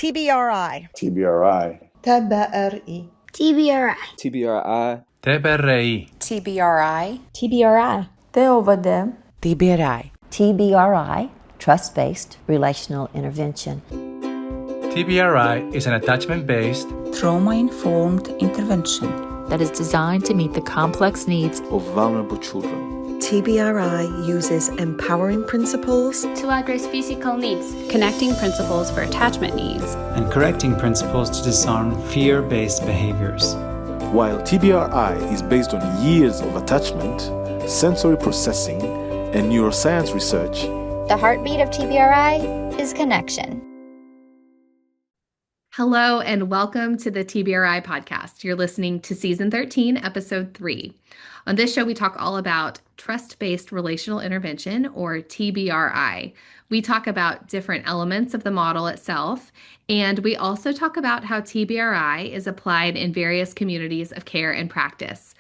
TBRI. TBRI. TBRI. TBRI. TBRI. TBRI. TBRI. TBRI. TOVD. TBRI. TBRI, Trust-Based Relational Intervention. TBRI is an attachment-based, Trauma-informed intervention that is designed to meet the complex needs of vulnerable children. TBRI uses empowering principles To address physical needs, connecting principles for attachment needs, and correcting principles to disarm fear-based behaviors. While TBRI is based on years of attachment, sensory processing, and neuroscience research, the heartbeat of TBRI is connection. Hello and welcome to the TBRI podcast. You're listening to season 13, episode 3. On this show, we talk all about trust-based relational intervention, or TBRI. We talk about different elements of the model itself, and we also talk about how TBRI is applied in various communities of care and practice.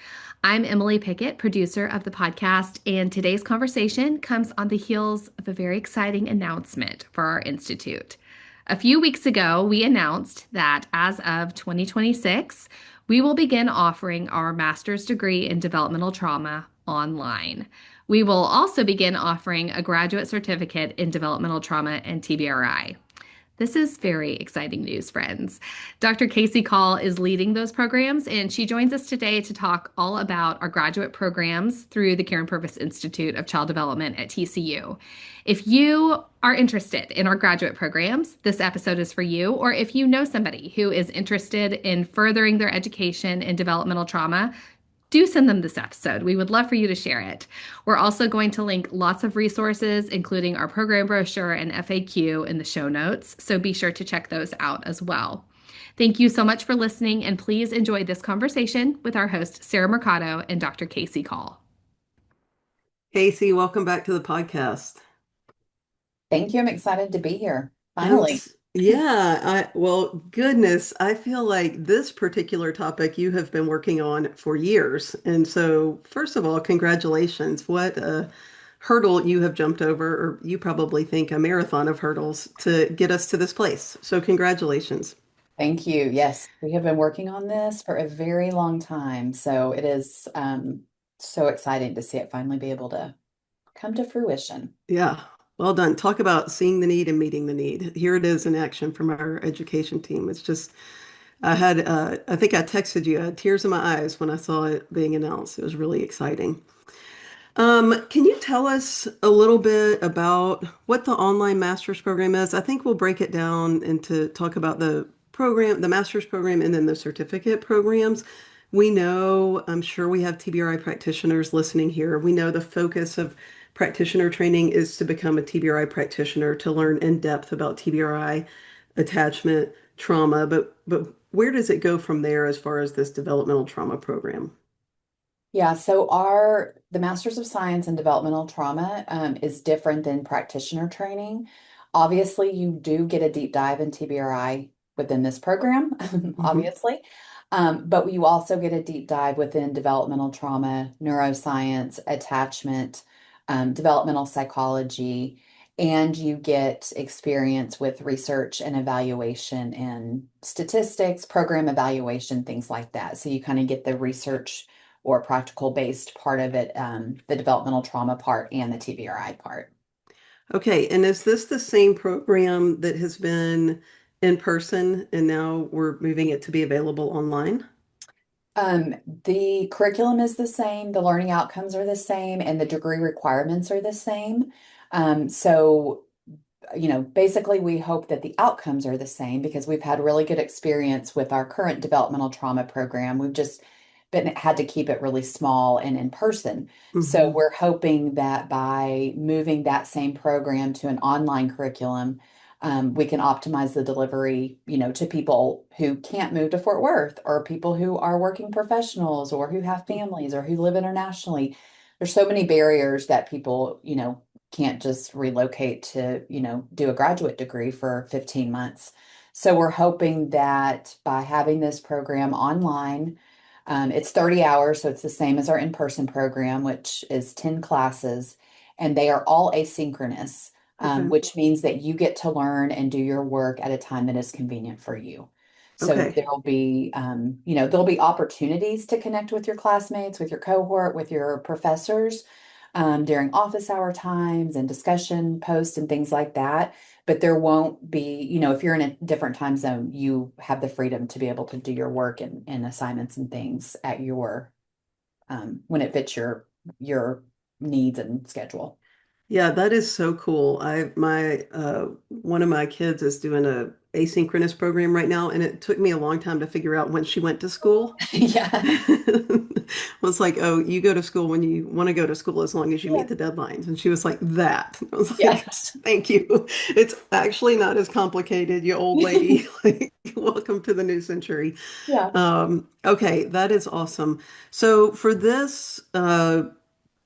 I'm Emily Pickett, producer of the podcast, and today's conversation comes on the heels of a very exciting announcement for our institute. A few weeks ago, we announced that as of 2026, we will begin offering our master's degree in developmental trauma online. We will also begin offering a graduate certificate in developmental trauma and TBRI. This is very exciting news, friends. Dr. Casey Call is leading those programs, and she joins us today to talk all about our graduate programs through the Care and Purpose Institute of Child Development at TCU. If you are interested in our graduate programs, this episode is for you, or if you know somebody who is interested in furthering their education in developmental trauma, do send them this episode. We would love for you to share it. We're also going to link lots of resources, including our program brochure and FAQ in the show notes, so be sure to check those out as well. Thank you so much for listening, and please enjoy this conversation with our host, Sarah Mercado and Dr. Casey Call. Casey, welcome back to the podcast. Thank you. I'm excited to be here. Finally. Well, goodness, I feel like this particular topic you have been working on for years. And so, first of all, congratulations. What a hurdle you have jumped over, or you probably think a marathon of hurdles to get us to this place. So congratulations. Thank you. Yes, we have been working on this for a very long time. So it is so exciting to see it finally be able to come to fruition. Yeah. Well done. Talk about seeing the need and meeting the need. Here it is in action from our education team. It's just, I think I texted you, I had tears in my eyes when I saw it being announced. It was really exciting. Can you tell us a little bit about what the online master's program is? I think we'll break it down into talk about the program, the master's program, and then the certificate programs. We know, I'm sure we have TBRI practitioners listening here. We know the focus of practitioner training is to become a TBRI practitioner, to learn in depth about TBRI, attachment, trauma, but where does it go from there as far as this developmental trauma program? Yeah, so the Masters of Science in Developmental Trauma is different than practitioner training. Obviously, you do get a deep dive in TBRI within this program, obviously, but you also get a deep dive within developmental trauma, neuroscience, attachment, developmental psychology, and you get experience with research and evaluation and statistics, program evaluation, things like that. So you kind of get the research or practical based part of it, the developmental trauma part and the TBRI part. Okay. And is this the same program that has been in person and now we're moving it to be available online? The curriculum is the same, the learning outcomes are the same, and the degree requirements are the same. So, basically we hope that the outcomes are the same because we've had really good experience with our current developmental trauma program. We've just had to keep it really small and in person. Mm-hmm. So we're hoping that by moving that same program to an online curriculum, we can optimize the delivery, to people who can't move to Fort Worth, or people who are working professionals, or who have families, or who live internationally. There's so many barriers that people, can't just relocate to, do a graduate degree for 15 months. So we're hoping that by having this program online, it's 30 hours, so it's the same as our in-person program, which is 10 classes, and they are all asynchronous. Okay. which means that you get to learn and do your work at a time that is convenient for you. So Okay. there'll be, there'll be opportunities to connect with your classmates, with your cohort, with your professors during office hour times and discussion posts and things like that. But there won't be, if you're in a different time zone, you have the freedom to be able to do your work and assignments and things at your when it fits your needs and schedule. Yeah, that is so cool. My one of my kids is doing a asynchronous program right now, and it took me a long time to figure out when she went to school. Yeah. Was like, oh, you go to school when you want to go to school as long as you Yeah. meet the deadlines. And she was like, that. I was like, Yes. thank you. It's actually not as complicated, you old lady. Like, welcome to the new century. Yeah. Okay, that is awesome. So for this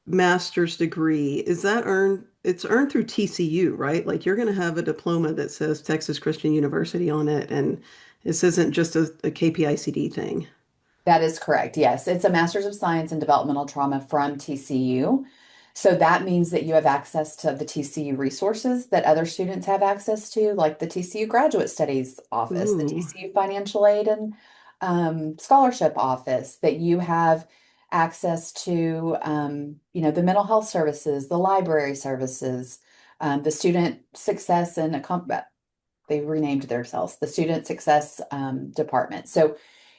master's degree, is that earned? It's earned through TCU, right? Like you're going to have a diploma that says Texas Christian University on it, and this isn't just a KPICD thing. That is correct. Yes, it's a Master's of Science in Developmental Trauma from TCU. So that means that you have access to the TCU resources that other students have access to, like the TCU Graduate Studies Office, the Ooh, TCU Financial Aid and Scholarship Office, that you have access to, the mental health services, the library services, the student success and they renamed themselves, the Student Success Department. So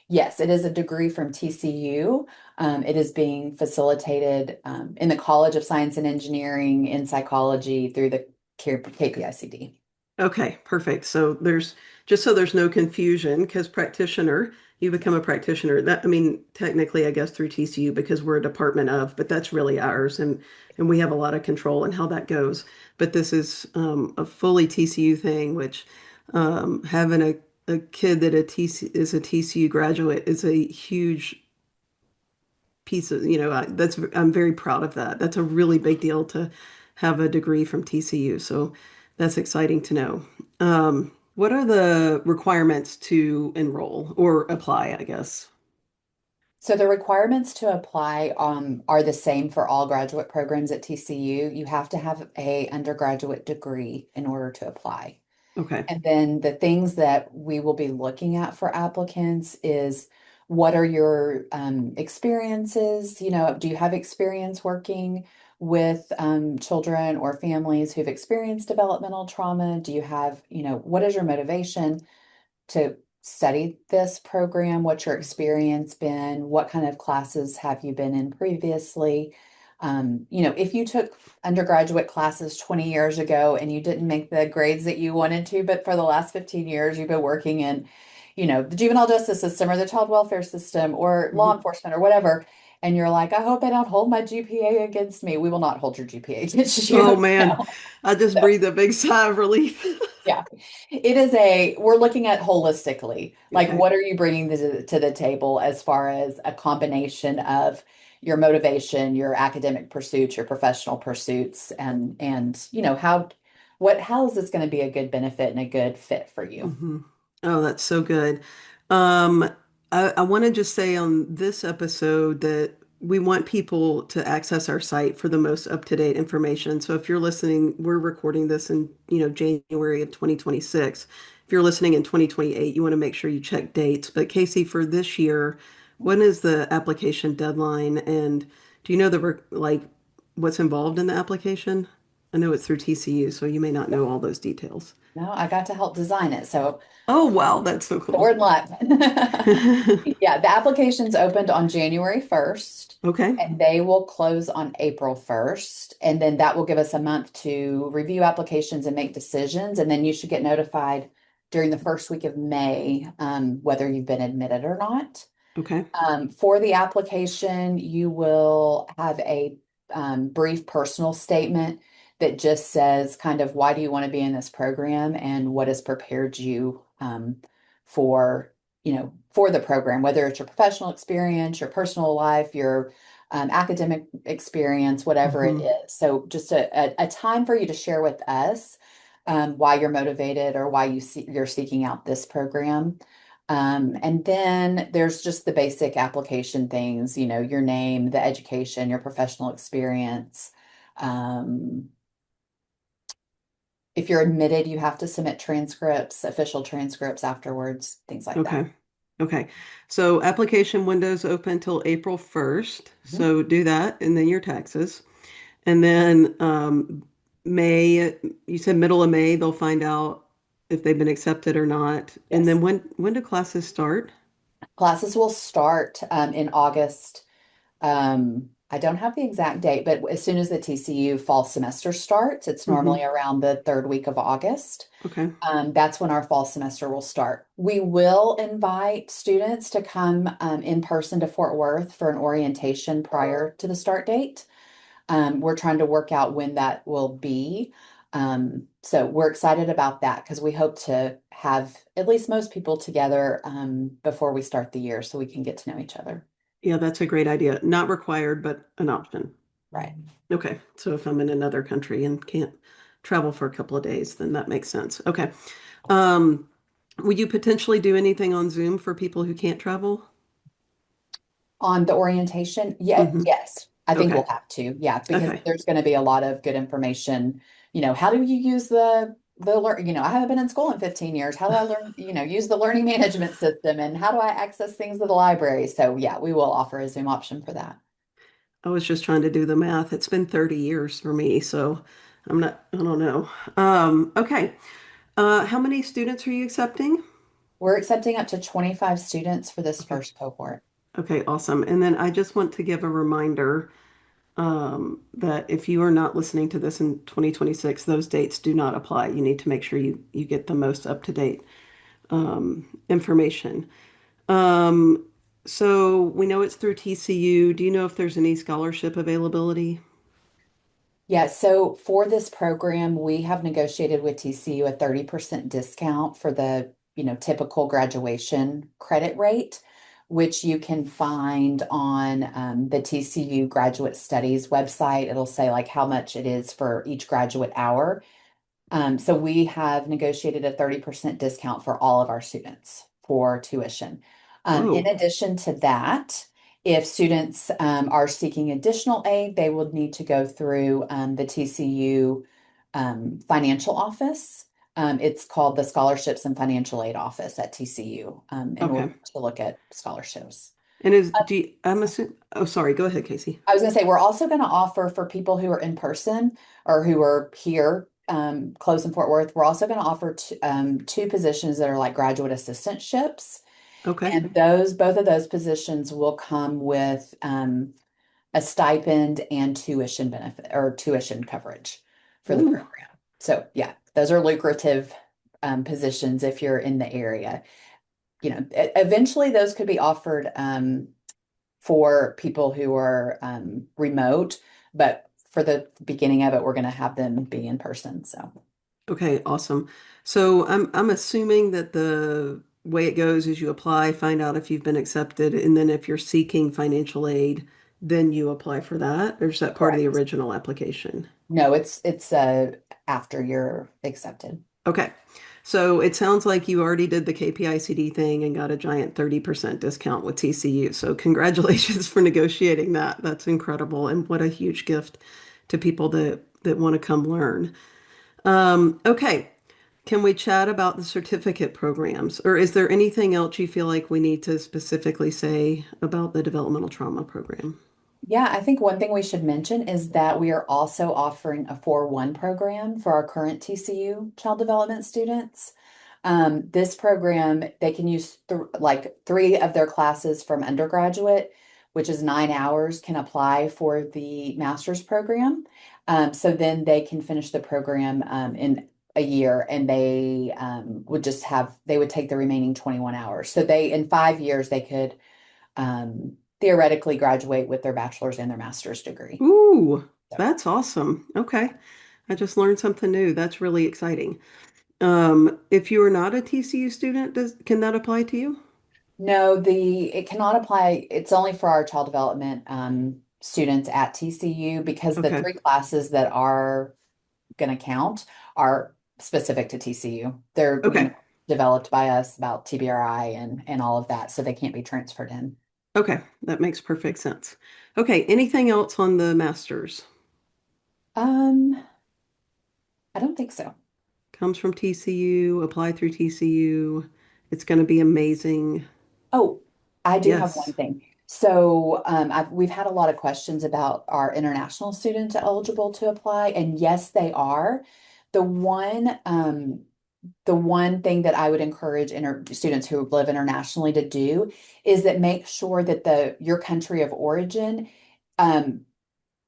yes, it is a degree from TCU. It is being facilitated in the College of Science and Engineering in psychology through the KPICD. okay, perfect. So there's just so there's no confusion, because practitioner, you become a practitioner. That I mean, technically, I guess through TCU because we're a department of, but that's really ours, and we have a lot of control in how that goes. But this is a fully TCU thing, which having a kid that is a TCU graduate is a huge piece of, that's I'm very proud of that. That's a really big deal to have a degree from TCU. So that's exciting to know. What are the requirements to enroll or apply, I guess? So the requirements to apply are the same for all graduate programs at TCU. You have to have a undergraduate degree in order to apply. Okay. And then the things that we will be looking at for applicants is what are your experiences? Do you have experience working with children or families who've experienced developmental trauma? Do you have, what is your motivation to study this program? What's your experience been? What kind of classes have you been in previously? If you took undergraduate classes 20 years ago and you didn't make the grades that you wanted to, but for the last 15 years you've been working in, the juvenile justice system or the child welfare system or law Mhm. enforcement or whatever, and you're like, I hope I don't hold my GPA against me. We will not hold your GPA against Oh you. man, I just breathed a big sigh of relief. Yeah, we're looking at holistically, like Okay. what are you bringing to the table as far as a combination of your motivation, your academic pursuits, your professional pursuits, and how is this going to be a good benefit and a good fit for you? hmm Oh, that's so good. Um, I want to just say on this episode that we want people to access our site for the most up-to-date information. So if you're listening, we're recording this in, January of 2026. If you're listening in 2028, you want to make sure you check dates. But Casey, for this year, when is the application deadline? And do you know like what's involved in the application? I know it's through TCU, so you may not know all those details. No, I got to help design it, so Oh, wow, that's so the cool. word luck. Yeah, the applications opened on January 1st Okay. and they will close on April 1st. And then that will give us a month to review applications and make decisions. And then you should get notified during the first week of May, whether you've been admitted or not. Okay. For the application, you will have a brief personal statement that just says kind of why do you want to be in this program and what has prepared you for, for the program, whether it's your professional experience, your personal life, your academic experience, whatever it hmm is. So just a time for you to share with us why you're motivated or why you're seeking out this program. And then there's just the basic application things, your name, the education, your professional experience. Um, If you're admitted, you have to submit transcripts, official transcripts afterwards, things like that. Okay. Okay. So application windows open till April 1st. Mhm. So do that and then your taxes. And then May, you said middle of May, they'll find out if they've been accepted or not. And Yes. then when do classes start? Classes will start in August. I don't have the exact date, but as soon as the TCU fall semester starts, it's normally Hmm. around the third week of August. Okay. That's when our fall semester will start. We will invite students to come in person to Fort Worth for an orientation prior to the start date. We're trying to work out when that will be. So we're excited about that because we hope to have at least most people together before we start the year so we can get to know each other. Yeah, that's a great idea. Not required, but an option. Right. Okay. So if I'm in another country and can't travel for a couple of days, then that makes sense. Okay. Um, would you potentially do anything on Zoom for people who can't travel? On the orientation, yeah, Hmm. yes, I think Okay. we'll have to, yeah, because Okay. there's going to be a lot of good information. How do you use I haven't been in school in 15 years. How do I learn, use the learning management system and how do I access things at the library? So yeah, we will offer a Zoom option for that. I was just trying to do the math. It's been 30 years for me, so I don't know. Okay. How many students are you accepting? We're accepting up to 25 students for this Okay. first cohort. Okay, awesome. And then I just want to give a reminder that if you are not listening to this in 2026, those dates do not apply. You need to make sure you get the most up-to-date information. Um, so we know it's through TCU. Do you know if there's any scholarship availability? Yeah, so for this program, we have negotiated with TCU a 30% discount for the, typical graduation credit rate, which you can find on the TCU Graduate Studies website. It'll say like how much it is for each graduate hour. So we have negotiated a 30% discount for all of our students for tuition. In Whoa. addition to that, if students are seeking additional aid, they will need to go through the TCU financial office. It's called the Scholarships and Financial Aid Office at TCU in order Okay. to look at scholarships. And I'm assuming, oh, sorry, go ahead, Casey. I was going to say, we're also going to offer for people who are in person or who are here close in Fort Worth, we're also going to offer two positions that are like graduate assistantships. Okay. And both of those positions will come with a stipend and tuition benefit or tuition coverage for the Ooh, program. So yeah, those are lucrative positions if you're in the area. Eventually those could be offered for people who are remote, but for the beginning of it, we're going to have them be in person. So okay, awesome. So I'm assuming that the way it goes is you apply, find out if you've been accepted, and then if you're seeking financial aid, then you apply for that, or is that part of the correct. original application? No, it's after you're accepted. Okay. So it sounds like you already did the KPICD thing and got a giant 30% discount with TCU. So congratulations for negotiating that. That's incredible. And what a huge gift to people that want to come learn. Okay. Can we chat about the certificate programs? Or is there anything else you feel like we need to specifically say about the developmental trauma program? Yeah, I think one thing we should mention is that we are also offering a 4-1 program for our current TCU child development students. This program, they can use like 3 of their classes from undergraduate, which is 9 hours, can apply for the master's program. So then they can finish the program in a year and they they would take the remaining 21 hours. So in 5 years, they could theoretically graduate with their bachelor's and their master's degree. Ooh, So, that's awesome. Okay. I just learned something new. That's really exciting. If you are not a TCU student, can that apply to you? no, it cannot apply. It's only for our child development students at TCU because the Okay. 3 classes that are going to count are specific to TCU. They're, Okay. developed by us about TBRI and all of that, so they can't be transferred in. Okay. That makes perfect sense. Okay. Anything else on the masters? Um, I don't think so. Comes from TCU, apply through TCU. It's going to be amazing. Oh, I do have one Yes. thing. So we've had a lot of questions about our international students eligible to apply, and yes, they are. The one the one thing that I would encourage students who live internationally to do is that make sure that your country of origin um,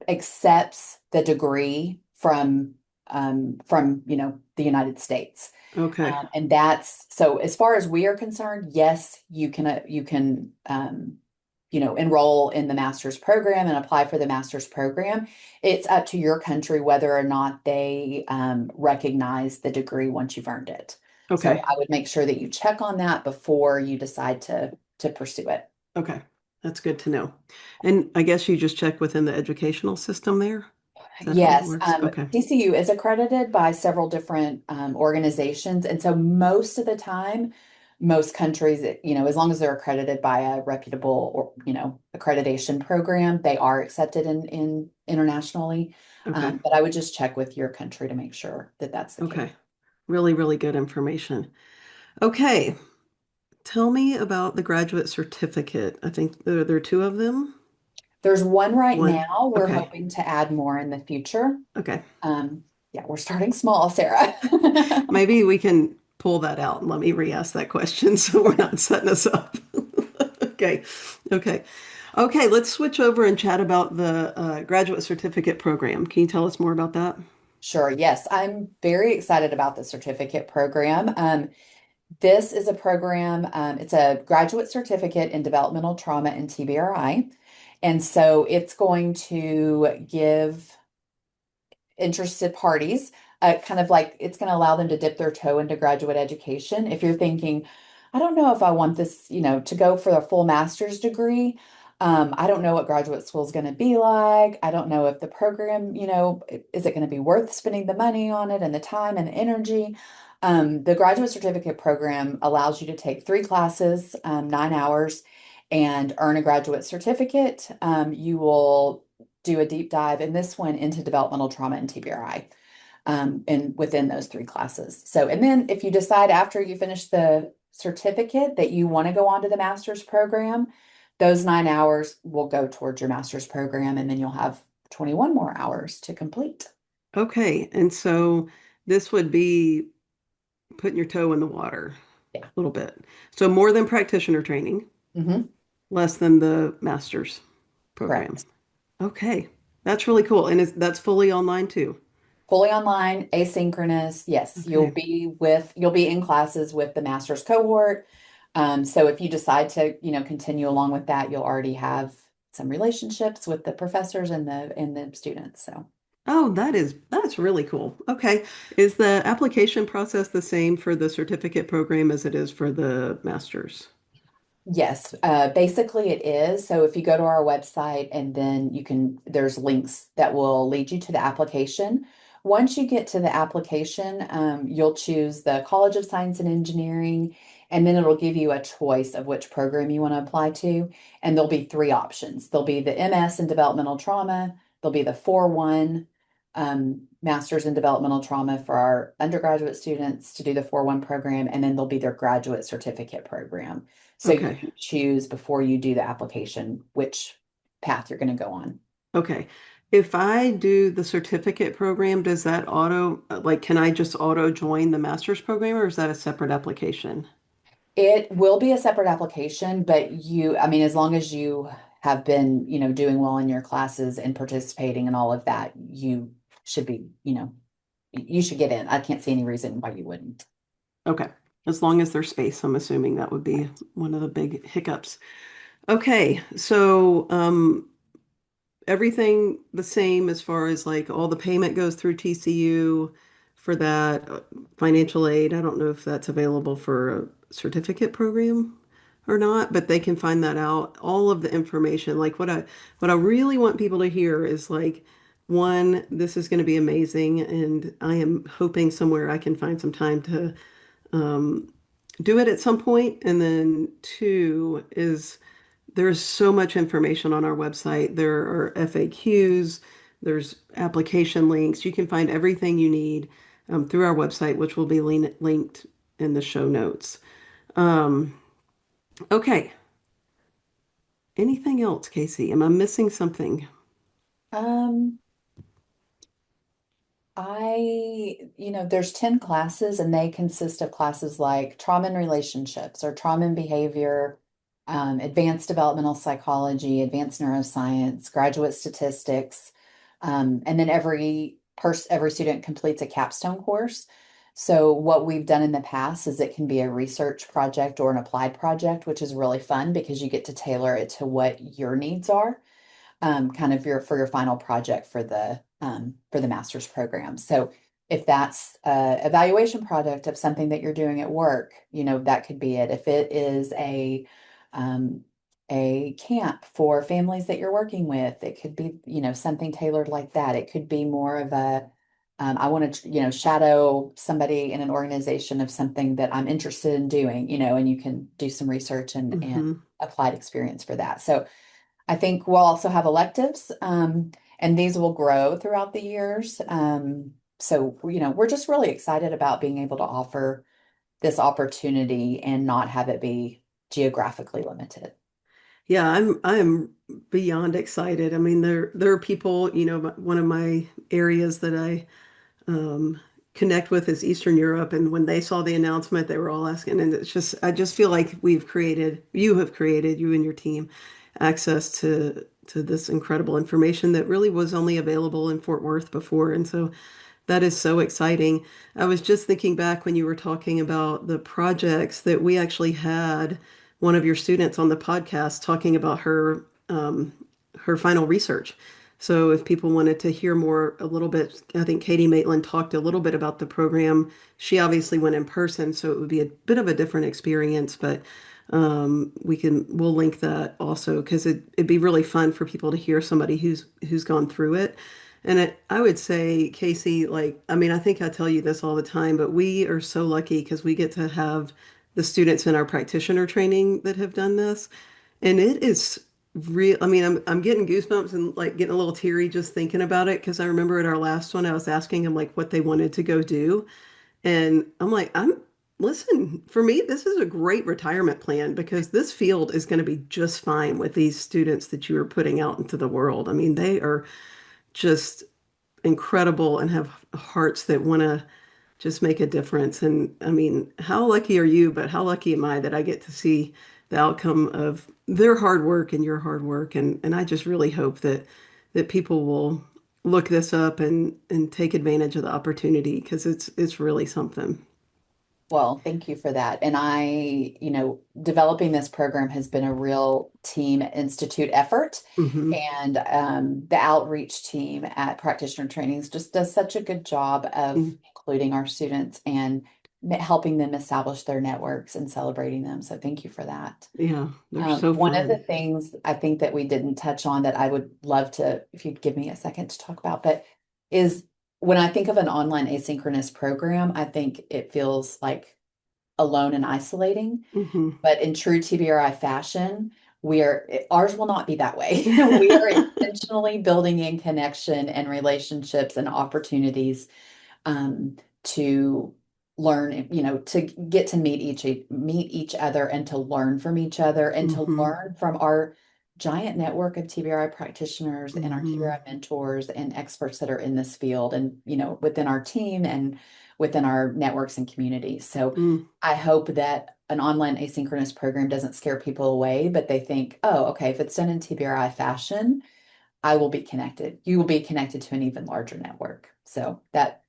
accepts the degree from the United States. Okay. And that's so as far as we are concerned, yes, you can enroll in the master's program and apply for the master's program. It's up to your country whether or not they recognize the degree once you've earned it. So Okay. I would make sure that you check on that before you decide to pursue it. Okay. That's good to know. And I guess you just check within the educational system there? Is that how that Yes, works? Okay. TCU is accredited by several different organizations, and so most of the time, most countries, as long as they're accredited by a reputable or accreditation program, they are accepted in internationally. Okay. But I would just check with your country to make sure that that's the case. Okay. Really, really good information. Okay. Tell me about the graduate certificate. I think there are two of them. There's one right One. now. We're Okay. hoping to add more in the future. Okay. Yeah, we're starting small, Sarah. Maybe we can pull that out and let me re-ask that question so we're not setting us up. Okay. Okay. Okay, let's switch over and chat about the graduate certificate program. Can you tell us more about that? Sure. Yes, I'm very excited about the certificate program. This is a program, it's a graduate certificate in developmental trauma and TBRI. And so it's going to give interested parties kind of like it's going to allow them to dip their toe into graduate education. If you're thinking, I don't know if I want this, to go for a full master's degree. I don't know what graduate school is going to be like. I don't know if the program, is it going to be worth spending the money on it and the time and the energy? The graduate certificate program allows you to take 3 classes, 9 hours, and earn a graduate certificate. You will do a deep dive in this one into developmental trauma and TBRI, and within those 3 classes. So, and then if you decide after you finish the certificate that you want to go on to the master's program, those 9 hours will go towards your master's program, and then you'll have 21 more hours to complete. Okay, and so this would be putting your toe in the water a little bit. So more than practitioner training, less than the master's program. Correct. Okay, that's really cool. And that's fully online too? Fully online, asynchronous. Yes, Okay. you'll be in classes with the master's cohort. So if you decide to, continue along with that, you'll already have some relationships with the professors and the students. So. Oh, that's really cool. Okay. Is the application process the same for the certificate program as it is for the master's? Yes, basically it is. So if you go to our website and then there's links that will lead you to the application. Once you get to the application, you'll choose the College of Science and Engineering, and then it'll give you a choice of which program you want to apply to. And there'll be 3 options. There'll be the MS in Developmental Trauma, there'll be the 4-1 Masters in Developmental Trauma for our undergraduate students to do the 4-1 program, and then there'll be their graduate certificate program. So you can choose before you do the application which path you're going to go on. Okay. If I do the certificate program, does that can I just auto join the master's program, or is that a separate application? It will be a separate application, but as long as you have been, doing well in your classes and participating in all of that, you should be, you should get in. I can't see any reason why you wouldn't. Okay. As long as there's space, I'm assuming that would be one of the big hiccups. Okay. So, everything the same as far as like all the payment goes through TCU for that financial aid. I don't know if that's available for a certificate program or not, but they can find that out. All of the information, like what I really want people to hear is like, one, this is going to be amazing, and I am hoping somewhere I can find some time to do it at some point. And then two is there's so much information on our website. There are FAQs, there's application links. You can find everything you need. through our website, which will be linked in the show notes. Um, okay. Anything else, Casey? Am I missing something? Um, there's 10 classes and they consist of classes like trauma and relationships or trauma and behavior, advanced developmental psychology, advanced neuroscience, graduate statistics. And then every student completes a capstone course. So what we've done in the past is it can be a research project or an applied project, which is really fun because you get to tailor it to what your needs are, kind of for your final project for the master's program. So if that's a evaluation project of something that you're doing at work, that could be it. If it is a camp for families that you're working with, it could be, something tailored like that. It could be more of I want to, shadow somebody in an organization of something that I'm interested in doing, and you can do some research and applied experience for that. So I think we'll also have electives, and these will grow throughout the years. So, we're just really excited about being able to offer this opportunity and not have it be geographically limited. Yeah, I'm beyond excited. I mean, there are people, one of my areas that I connect with is Eastern Europe, and when they saw the announcement, they were all asking, and I just feel like you have created, you and your team, access to this incredible information that really was only available in Fort Worth before, and so that is so exciting. I was just thinking back when you were talking about the projects that we actually had one of your students on the podcast talking about her final research. So if people wanted to hear more a little bit, I think Katie Maitland talked a little bit about the program. She obviously went in person, so it would be a bit of a different experience, but we'll link that also because it'd be really fun for people to hear somebody who's gone through it. And I would say, Casey, I mean, I think I tell you this all the time, but we are so lucky because we get to have the students in our practitioner training that have done this. And it is real. I mean, I'm getting goosebumps and getting a little teary just thinking about it because I remember at our last one, I was asking them what they wanted to go do. And I'm like, listen, for me, this is a great retirement plan because this field is going to be just fine with these students that you are putting out into the world. I mean, they are just incredible and have hearts that want to just make a difference. And I mean, how lucky are you, but how lucky am I that I get to see the outcome of their hard work and your hard work. And I just really hope that people will look this up and take advantage of the opportunity because it's really something. Well, thank you for that. And developing this program has been a real team institute effort. Mm-hmm. And the outreach team at Practitioner Trainings just does such a good job of including our students and helping them establish their networks and celebrating them. So thank you for that. Yeah, they're so one fun. of the things I think that we didn't touch on that I would love to, if you'd give me a second to talk about, but is when I think of an online asynchronous program, I think it feels like alone and isolating. Mm-hmm. But in true TBRI fashion, ours will not be that way. We are intentionally building in connection and relationships and opportunities to learn, to get to meet each other and to learn from each other and to learn from our giant network of TBRI practitioners and our TBRI mentors and experts that are in this field and, within our team and within our networks and communities. So I hope that an online asynchronous program doesn't scare people away, but they think, oh, okay, if it's done in TBRI fashion, I will be connected. You will be connected to an even larger network. So that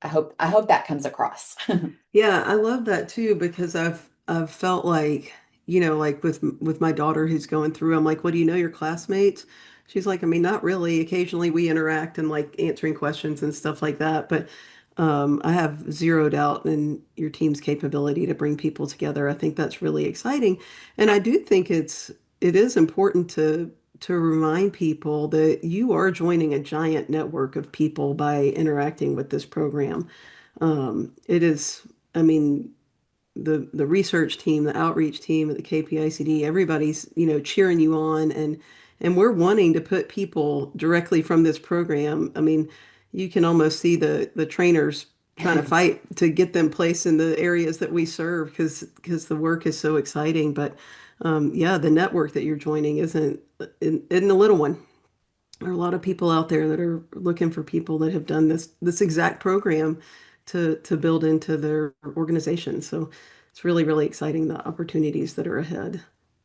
I hope that comes across. Yeah, I love that too because I've felt like, like with my daughter who's going through, I'm like, well, do you know your classmates? She's like, I mean, not really. Occasionally we interact and answering questions and stuff like that, but I have zero doubt in your team's capability to bring people together. I think that's really exciting, and I do think it is important to remind people that you are joining a giant network of people by interacting with this program. It is, I mean, the research team, the outreach team at the KPICD, everybody's, cheering you on and we're wanting to put people directly from this program. I mean, you can almost see the trainers trying to fight to get them placed in the areas that we serve because the work is so exciting. But the network that you're joining isn't a little one. There are a lot of people out there that are looking for people that have done this exact program to build into their organization. So it's really, really exciting, the opportunities that are ahead.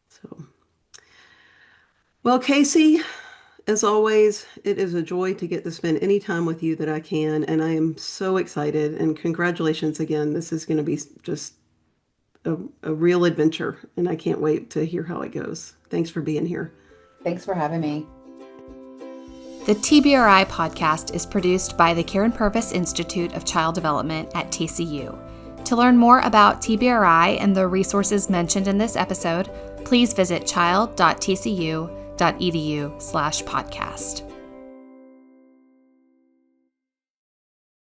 So, well, Casey, as always, it is a joy to get to spend any time with you that I can, and I am so excited, and congratulations again. This is going to be just a real adventure, and I can't wait to hear how it goes. Thanks for being here. Thanks for having me. The TBRI podcast is produced by the Care and Purpose Institute of Child Development at TCU. To learn more about TBRI and the resources mentioned in this episode, please visit child.tcu.edu/podcast.